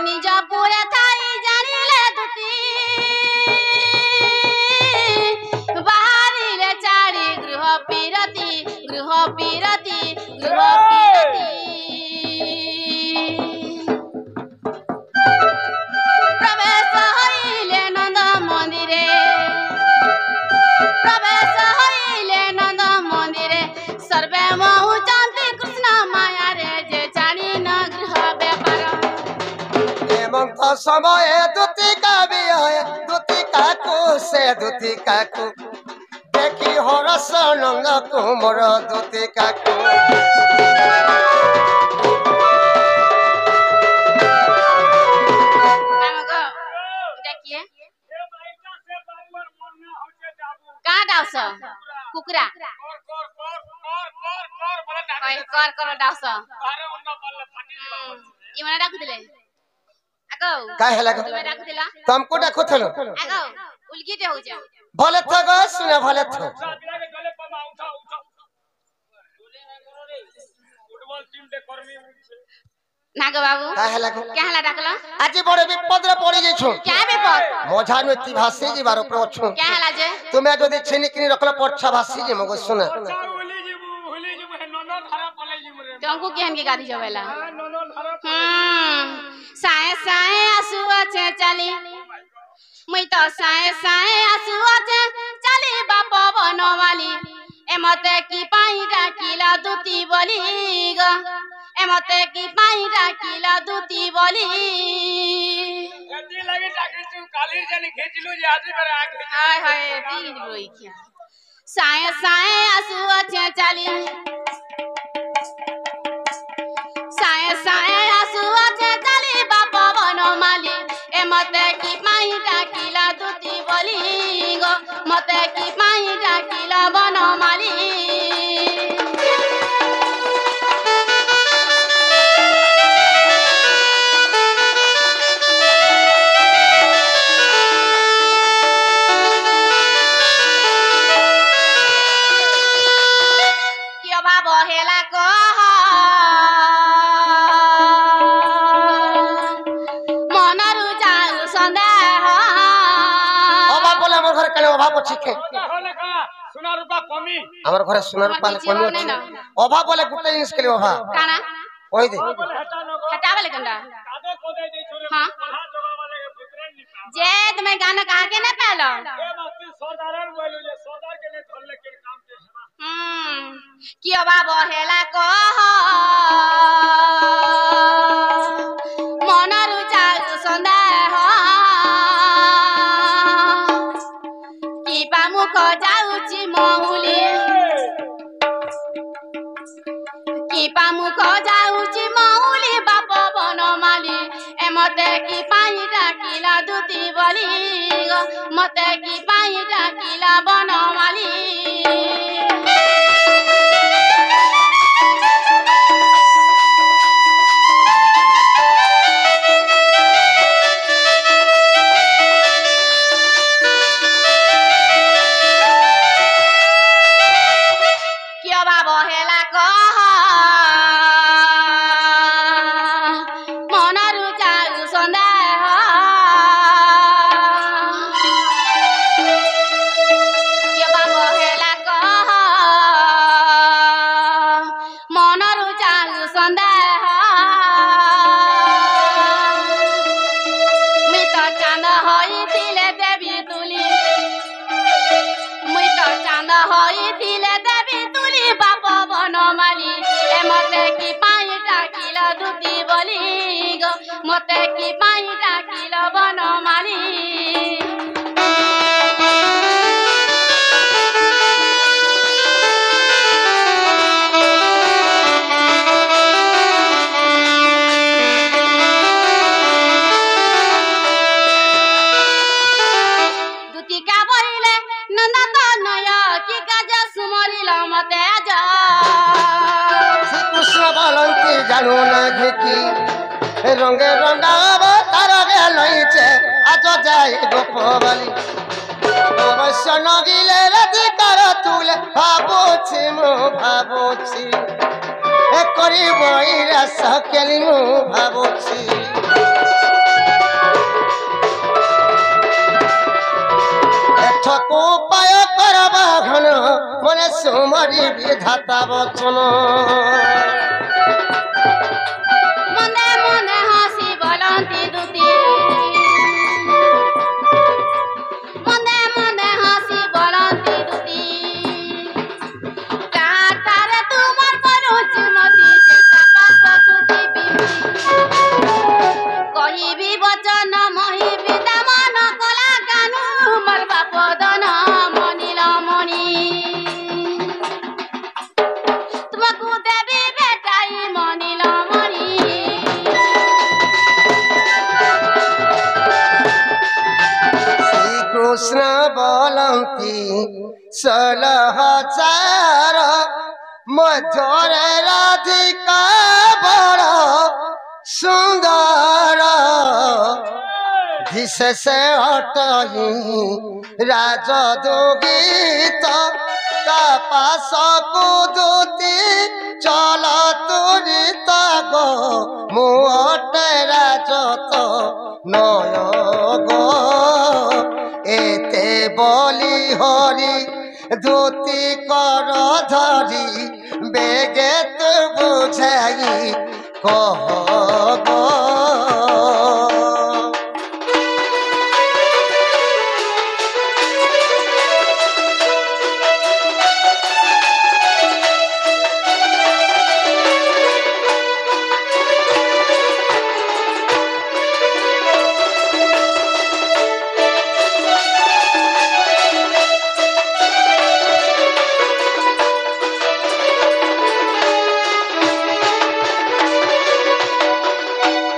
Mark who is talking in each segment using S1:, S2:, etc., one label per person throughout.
S1: निज पुरे थाई जानिले दुती बाहरिले चारी गृह पीरती प्रवेश हईले नंद मंदिरे सर्वे महु जानती कृष्ण माया रे जे जानी न गृह व्यापार
S2: हेमंत समय दुती का बिया दुती काकू से दुती काकू देखी हरस नंद कुमर दुती काकू
S1: कुकुरा कर डाउस इमना डाकुदिले आगो
S2: का हेला
S1: तुमे डाकुदिला
S2: तुमको डाकुथलो
S1: आगो उलगीटे हो जा
S2: भले थ ग सुना भले थ
S3: फुटबॉल टीम दे कर्मी
S1: नाग बाबू
S2: का हेला
S1: क्या हला डाकला
S2: आज बड़े विपद रे पड़ी जेछु
S1: क्या विपद
S2: मझा नति भासी जीवार ऊपर अछु
S1: क्या हला जे
S2: तुमे जदी छिनिकनी रखलो परछा भासी जे मगो सुना
S3: होली जीबू हे ननन धारा पले जीबू रे
S1: तुमको केहन के गाड़ी जवेला
S3: ननन धारा
S1: साए साए आसु अछे चली मुई तो साए साए आसु अछे चली बाप बनवाली एमते की पाई डाकिला दूती बोली ग एमते की पाई डाकिला दूती बोली
S3: एती लगे डाके तू कालीर जनी खेचलू जे आज मेरे आके
S1: हाय हाय ती रोई क्या साए साए आसु अछे चली साए साए आसु अछे चली बाप बनमाली एमते की पाई डाकिला दूती बोली गो मते की पाई डाकिला बनमाली कियो बाबो हेला को मनरु जाऊ संदेह
S2: अभाव बोले हमर घर कले अभाव अछि के
S3: लेखा सोना रुपा कमी
S2: हमर घर सोना रूपा कमी अछि अभाव बोले गुटे जिनिस के अभाव
S1: काना
S2: ओइ दे
S3: बोले हटा न गो
S1: हटावले कंडा
S3: कादे को दे दे छोरे
S1: हां
S3: कहां जगह वाले के पुत्र नहीं पा
S1: जे तुम्हें गाना कहा के ना पालो
S3: ए बात सरदारन बोलू जे सरदार के ने धर लेके काम के हेबा
S1: कियो बाबो हेला को मनरु जाऊ संदेह की पामुख जाउची मौली की पामुख जाउची मौली बाप बनमाली एमते की पाई डाकिला दूती बोली गो मते की पाई डाकिला बनमाली कियो बाबो हेला को मनरु जाऊ संदेह कियो बाबो हेला को मनरु जाऊ संदेह मुई तो चांद होइथिले देवी तुली मुई तो चांद होइथिले देवी तुली बाप बनमाली एमते की पाई डाकिला दूती बोली गो मते की पाई डाकिला बनमाली दूती का बोले नंदा तो नया की काज सुमरिल मते जा
S2: श्री कृष्ण बालंती जानू ना घेकी रंगे रंगाव तार गे लइचे आज जाई गोपवाली अवश्य नगिले राति कर तुले भाबुछि मु भाबुछि ए करी बई रस केली मु भाबुछि বিধাতা বচন
S1: মনে মনে হাসি বলন্তি দুতি মনে মনে হাসি বলন্তি দুতি তারে তোমার করুছি মতি তাপাস তুতি কহিবি বচন মহিবি দামন কলা গানু মোর বাপদন মনিল মণি তোমাকু দেবি বেটাই মনিল মণি
S2: শ্রীকৃষ্ণ বলন্তি 16,000 মধ্যরে রাধিকা বড় সুন্দর বিশেষে অটহি রাজদুগীত তাপাস কুদুতি চল তুরিত গো মুটে রাজত নয় গো এতে বলি হরি দুতি কর ধরি বেগে তু বুঝাই কহ গো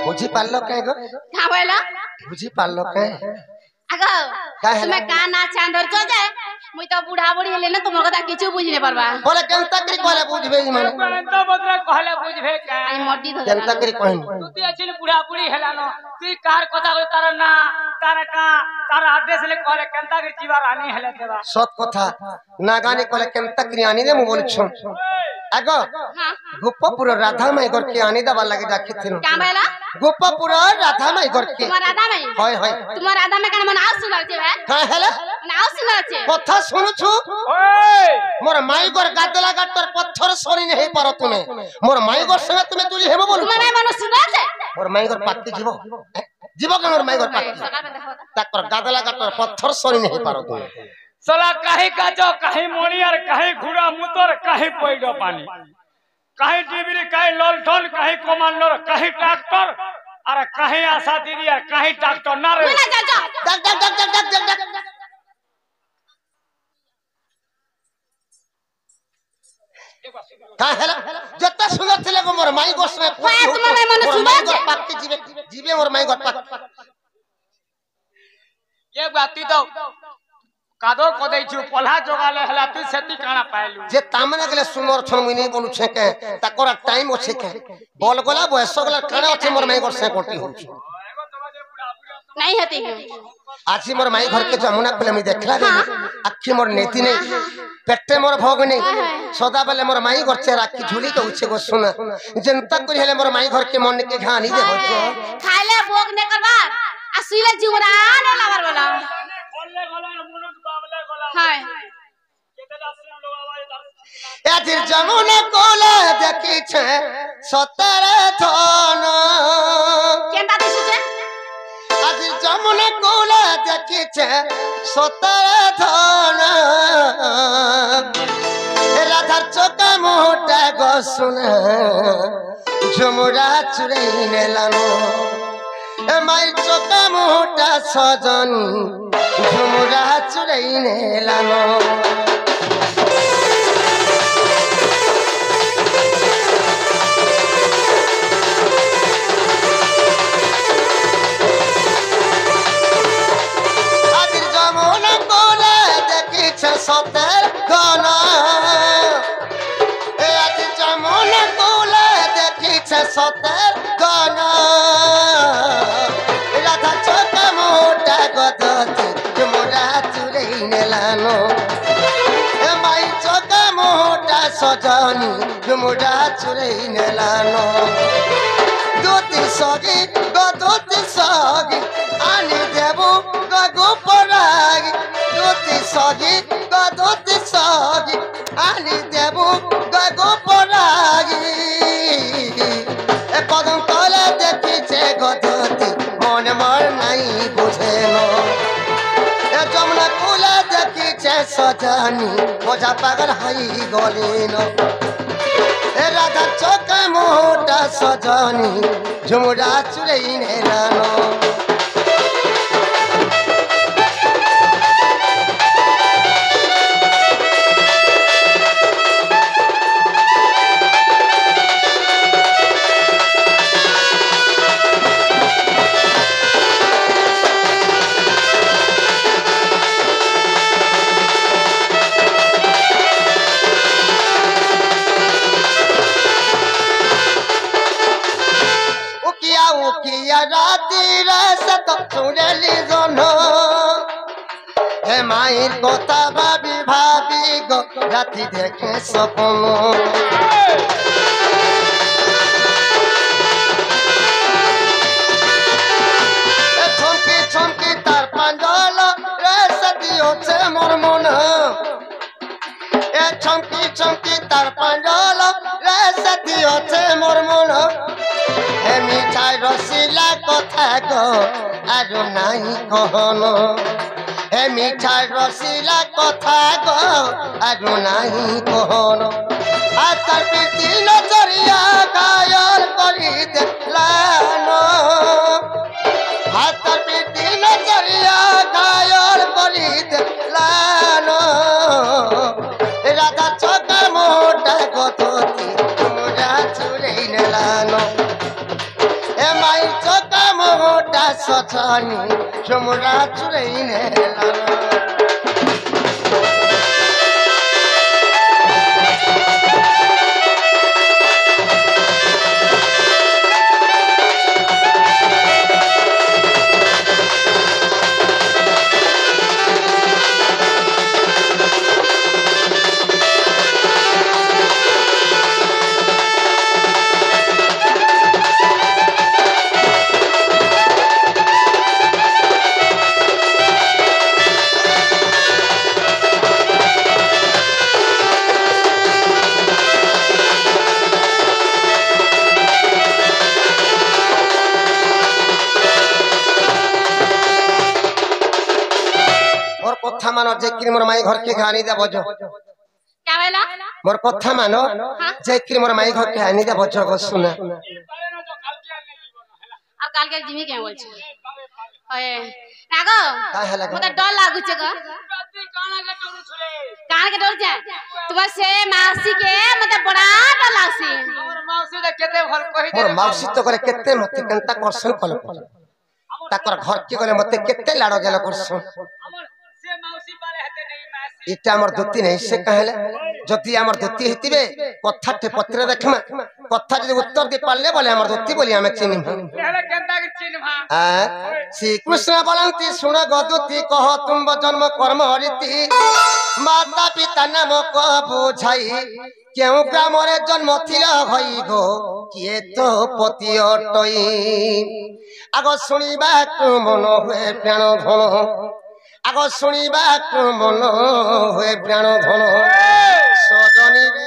S2: বুঝি পারল কে গো
S1: কা বইল
S2: বুঝি পারল কে
S1: আগো
S2: का है
S1: তুমি কানা চাঁদর চজে মুই তো বুড়া বুড়ি হেলে না তোমার কথা কিছু বুঝি না পারবা
S2: बोले केनता करी कहले बुझबे ई माने
S3: तो बदला कहले बुझबे का
S1: आई मड्डी धर
S2: केनता करी कहन
S3: তুই আছিস বুড়া বুড়ি হেলানো তুই কার কথা কই তার না তার কা তার আদেশ ले कहले केनता के जीवा रानी हेले देबा
S2: सत कथा नागानी कहले केनता करी आनी दे मु बोलछु आगो
S1: हां
S2: गोपपुर राधा माई घर के आनी दबा लगे राखिथिन
S1: का बइला
S2: गोपपुर राधा माई घर के
S1: তোমার রাধা ভাই
S2: হয় হয়
S1: তোমার রাধা মে কেন মন আউস শুনাছে ভাই
S2: का हेले
S1: মানে আউস শুনাছে
S2: কথা শুনুছু
S3: ओए
S2: मोर माई घर गादला गाटर पत्थर सरी नहीं पारो तुमे मोर माई घर संगे तुमे तुली हेबो बोलु
S1: তোমার ভাই মানুষ শুনাছে
S2: मोर माई घर पाती जीवो जीवो के मोर माई घर पाती
S1: সকাল में দেখো
S2: ताकर गादला गाटर पत्थर सरी नहीं पारो तुमे
S3: साला काहे काचो काहे मोनियर काहे घुरा मुतर काहे पइडो पानी काहे टीवी काहे ललठन काहे कमांडर काहे ट्रैक्टर अरे काहे आशा दीदी और काहे ट्रैक्टर ना रे
S1: না যা যা
S2: duck duck duck duck duck duck का हेला जत्ता सुंदर थिले गो मोर माई घर संगे
S1: वाह, तुम्हार माई मने सुंदर छे।
S2: पाती जीवे जीवे मोर माई घर पाती
S3: ये बाती तो कादो कदै छु पल्हा जोगाले हला तू सेती काना पाइलु
S2: जे तामने गले सुनर छन मुई नहीं बोलु छे के ताकर टाइम ओछे के बोल गला बयस गला काना ओछे मोर माई घर से कोटी हो
S1: नहीं हती
S2: आजी मोर माई घर के जमुना कुले मी देखला रे अखी मोर नेती नहीं पेटे मोर भोग नहीं सदा बेले मोर माई घर से राखी झूली के उछे गो सुन जनता करी हेले मोर माई घर के मन के घानी दे हो
S1: खाले भोग ने करबा आ सुइले जुमरा ने लावर बोला
S3: बोलले गला मुनुक बाबले गला
S1: हाय
S3: केते दासन लोग आवाज दास
S2: आजी जमुना कुले देखी छे सतरे धन
S1: केंदा दिसुचे
S2: आज जमुना कुले देखी छे सतरे धन राधार चोका मोटा गो सुने झुमुरा चुरे नेलानो ए माई चोका मोटा सजन झुमुरा चुरे नेलानो सतर गाना ए आज जमुना कोले देखी छे सतर गाना राधा चोका मोटा गदती झुमुरा चुरे नेलानो ए माई चोका मोटा सजनी झुमुरा चुरे नेलानो दोती सगी गदती सगी आनी देबू गगो परागी दोती सगी गदती सगी आनी देबू सजानी मजा पागल हई गलीन ए राधा चौका मोटा सजानी झुमुरा चुरई नेलानो उकिया राती रसत सुनली जोनो हे माई कोता भाभी भाभी गो राती देखे सपनो छमकी छमकी तार पांजल रसदियो छे मोर मन ए छमकी छमकी तार पांजल रसदियो छे मोर मन हे मिठाई रसीला कथा गो आरो नाही कहनो हे मिठाई रसीला कथा गो आरो नाही कहनो आतर पीती नजरिया गायल करी देखलानो आतर पीती नजरिया गायल करी देखलानो राधा चौका मोटा गथोती मुरा चुरई नेलानो माई चौका मोटा सजानी झुमुरा चुरई नेलानो कथा मानो जे मोर माई घर के आनी दे बजो
S1: क्या बोला
S2: मोर कथा मानो जे मोर माई घर के आनी दे बजो गो सुना
S1: আর কালকে জিমি কে বলছ ওয়ে নাগো
S2: কাহে লাগো
S1: মতে ডর লাগুছে গো কান কে ডর যায় তোমার সে মাসি কে মতে বড়া ডর লাগছে
S3: हमर मौसी दे केते भल कहि
S2: मोर मौसी तो करे केते मते केनता करसन कल ताकर घर के गले मते केते लाडो गेल करसन
S3: हमर से मौसी बारे हते नहीं मासी
S2: इटा हमर दुती नहीं से कहले जति हमर दुती हेतिबे कथा टे पत्र देखमा कथा जदि उत्तर दे पाले बोले हमर दुती बोली हमें चिन्ह
S3: पहले केनता के चिन्ह
S2: श्री कृष्ण बोलंती सुन गदुती कह तुम जन्म कर्म हरिति माता पिता नाम को बुझाई क्यों ग्राम रे जन्म थिला भई गो किए तो पति अटई आगो सुनिबा मन हुए प्राण धन आगो सुनिबा मन हुए प्राण धन सजनी रे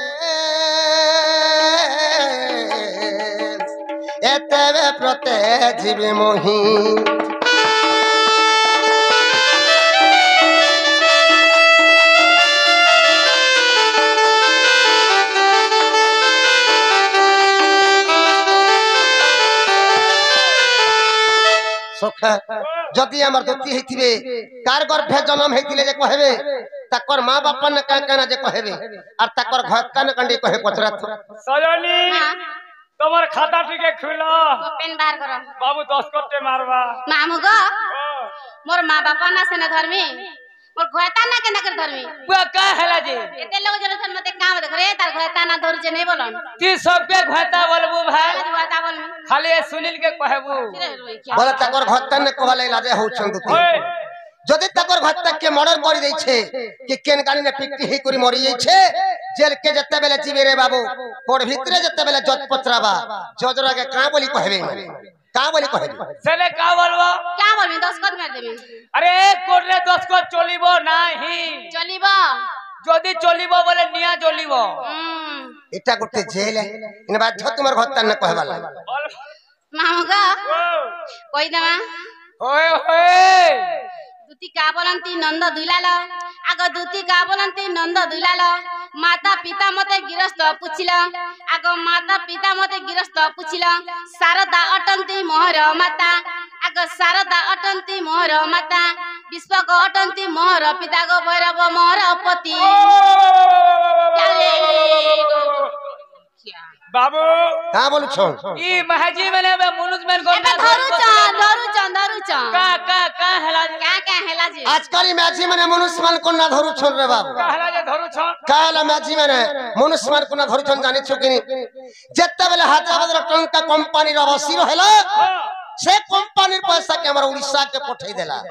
S2: एतेबे प्रते जीवी मोही जदि हमर दुती हेतिबे कार गर्भे जन्म हेतिले जे कहबे तकर मां बाप न का काना जे कहबे और तकर घत्ता न कंडी कहे पचरात
S3: सजनी তোমার খাতা টিকে খুলো
S1: পেন বাহির করো
S3: বাবু 10 করতে মারবা
S1: মামু গো মোর মা বাবা না সেনে ধর্মী মোর ঘয়তা না কেনা করে ধর্মী
S3: বুয়া কা হেলা যে
S1: এতে লোক জলছন মতে কাম দেখ রে তার ঘয়তা না ধরছে নাই বলন
S3: ती सबके घता बोलबू भाई
S1: ঘয়তা বলমি
S3: खाली सुनील के कहबू
S2: बोले तकर घत्ता न कहले लाजे होछन दुती जदि तकर घत्ता के मर्डर कर दै छे कि केन गानी ने पिट्टी हे करी मरि जाय छे जेल के जत्ते बेले जीवे रे बाबू कोड भितरे जत्ते बेले जज पचराबा जजरा के का बोली कहबे का बोली कहबे
S3: सेले का बोलबो
S1: क्या बोलबी 10 कद मार देबे
S3: अरे कोड रे 10 को चलिबो नाही
S1: चलिबो
S3: যদি চলিবো বলে নিয়া চলিবো
S2: এটা করতে জেল ইনে বাধ্য তোমার ঘত্তা না कहबा ला
S1: মামু গো কই দেমা
S3: ओए ओए
S1: দুতি কা বলন্তি নন্দ দুইলাল आग दूती का बोलती नंद दुलाल माता पिता मते गिरस्त पुछिल आग माता पिता मते गिरस्त पुछिल शारदा अटंती मोहर माता आग शारदा अटंती मोहर माता विश्वक अटंती मोहर पिता गो भैरव मोहर पति
S3: बाबू
S2: का बोलु छन
S3: ई महाजी माने मनुष्य मन को
S1: धरुचन
S3: का हला
S1: क्या हेला जी
S2: आजकल मैची माने मनुष्य मान को ना धरु छन रे बाबू
S3: का हला जे धरु छ
S2: काला मैची माने मनुष्य मान को ना धरु छन जानि छु कि जत्ता बेले हैदराबाद रो टंका कंपनी रो बसी रहला से कंपनी पैसा के हमरा उड़ीसा के पठै देला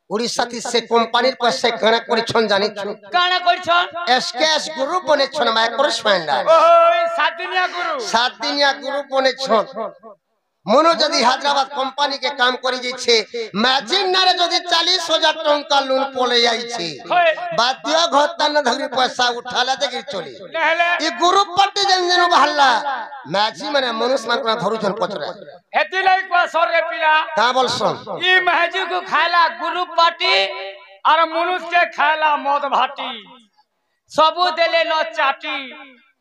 S2: उड़ीसा थी से कंपनी पैसा कणा करि छन जानि छु
S3: काना करि छ
S2: एसकेएस ग्रुप बने छन माइक्रोस्पेंडर
S3: ओहो सात दिनिया
S2: ग्रुप बने छन मनो जदि हैदराबाद कंपनी के काम करी जे छे मैजिन नारे जदि 40,000 टंका लोन पोले जाई छे बाध्य घत्ता न धरि पैसा उठाला देके चली ई ग्रुप पट्टी जन बहल्ला मैजी माने मनुष्य मान को धरु छन पचरा
S3: हेती लाई को सर रे पिला
S2: का बोलसन
S3: ई महजी को खाला ग्रुप पार्टी और मनुष्य के खाला मौत भाटी सबू देले न चाटी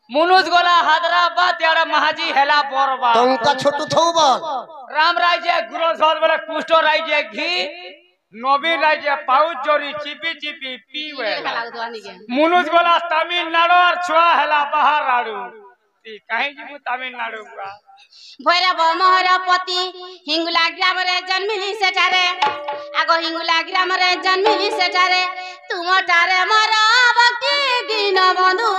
S3: मनुष्य गोला हैदराबाद यार महाजी हेला बरबा
S2: टंका छोटू थौबल
S3: राम राय जे गुरु साहब वाला कुष्ठ राय जे घी नबी राय जे पाउच जोरी चिपी चिपी पीवे मनुष्य गोला तमिलनाडु और छुआ हेला बाहर राडू ती कहीं जी तमिलनाडु हुआ
S1: भैरव मोहर पति हिंगुला ग्राम रे जन्मिली सेठारे आगो हिंगुला ग्राम रे जन्मिली सेठारे तुम टारे मोर भक्ति दीन बंधु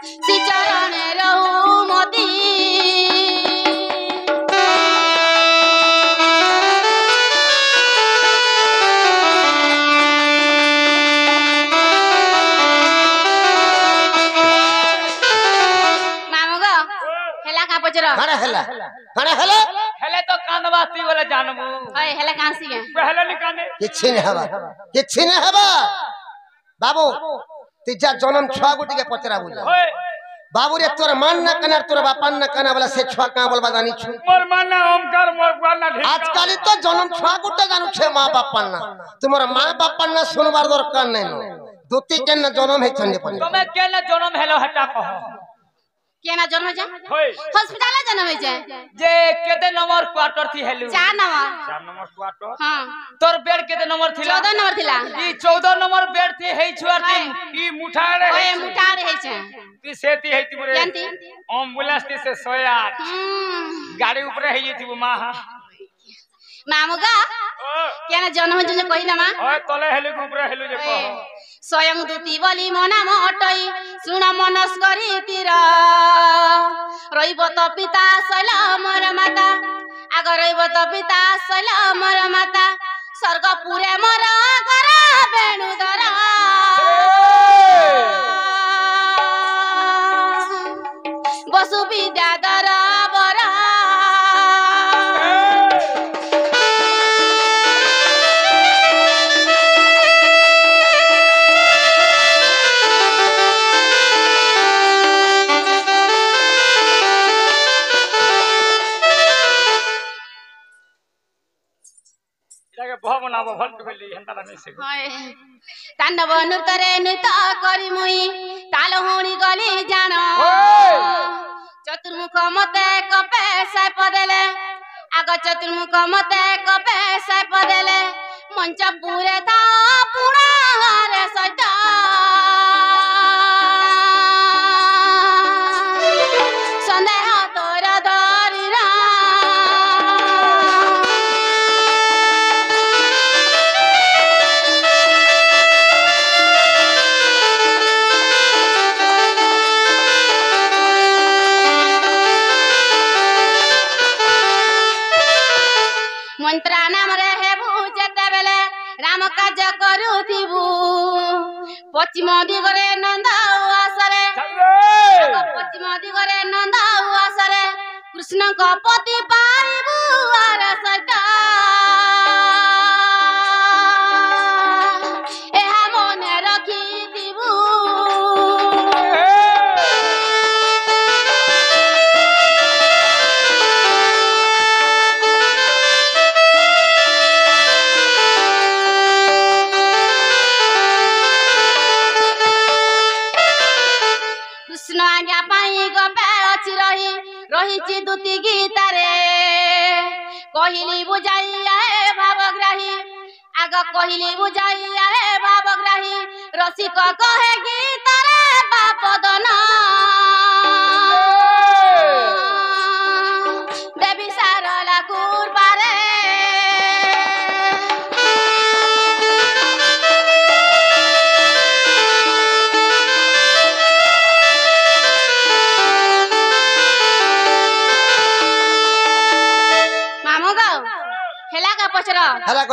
S1: श्री चरणे रहु मोती
S2: हेले
S3: तो कांदवासी वाला जानबू
S1: ओए हेले कांसी है
S3: पहले निकाने
S2: किछि ने हबा बाबू तिजा जन्म छुआ गुटी के पचरा बुझा
S3: ओए
S2: बाबू रे तोर मान न कना तोर बापन न कना वाला से छुआ का बोलबा जानी छु
S3: मोर मानना ओमकार मोर गाना ठीक
S2: आजकल तो जन्म छुआ गुटे जानू छे मां बापन न तुमर मां बापन न सुनबार दरकार नै दुती के न जन्म है छने पर
S3: तुमे के न जन्म हेलो हटा कहो
S1: केना जन्म जा
S3: होय
S1: हॉस्पिटल जन्म जा
S3: जे केते नंबर क्वार्टर थी हेलु
S1: 4 नंबर
S3: क्वार्टर
S1: हां
S3: तोर बेड केते नंबर थिला
S1: 14 नंबर थिला
S3: ई 14 नंबर बेड थी हेई छुआर थी ई मुठारे
S1: ओए मुठारे है छे
S3: ती सेती हेती मोरे
S1: जानती
S3: एम्बुलेंस थी से 108 गाड़ी ऊपर हेई थी मां
S1: मामुगा केना जन्म जुने कहि ना मां
S3: ओए तले हेलु ऊपर हेलु जे कहो
S1: स्वयं दूती बोली मो नाम अटई सुन मनस करी तिर रहिब त पिता शैल मोर माता आग रहिब त पिता शैल मोर माता स्वर्ग पुरे मोर घर बेणुधर बसु विद्याधर बर तांडव नृत्य नृत्य करी मुई ताल होनी गली जान चतुर्मुख मते कपे साप देले आग चतुर्मुख मते कपे साप देले मंच पूरे था पुरा रे सटा संदेह तोर दरिरा मंत्रा नाम रे हेबू जेते बेले राम काज करूथिबू पश्चिम दिगरे नंदाऊ आसरे पश्चिम दिगरे नंदाऊ आसरे कृष्ण को पति पाइबू आर सटा एहा मने रखिथिबू রহিছি দুটি গীতারে কহিলি বুঝাইয়া ভাবগ্রাহী আগ কহিলি বুঝাইয়া ভাবগ্রাহী রসিক কহে গীতারে বাপদন দেবী সারলা কুরবারে মামু গাও হেলা কা পচরা
S2: হেলা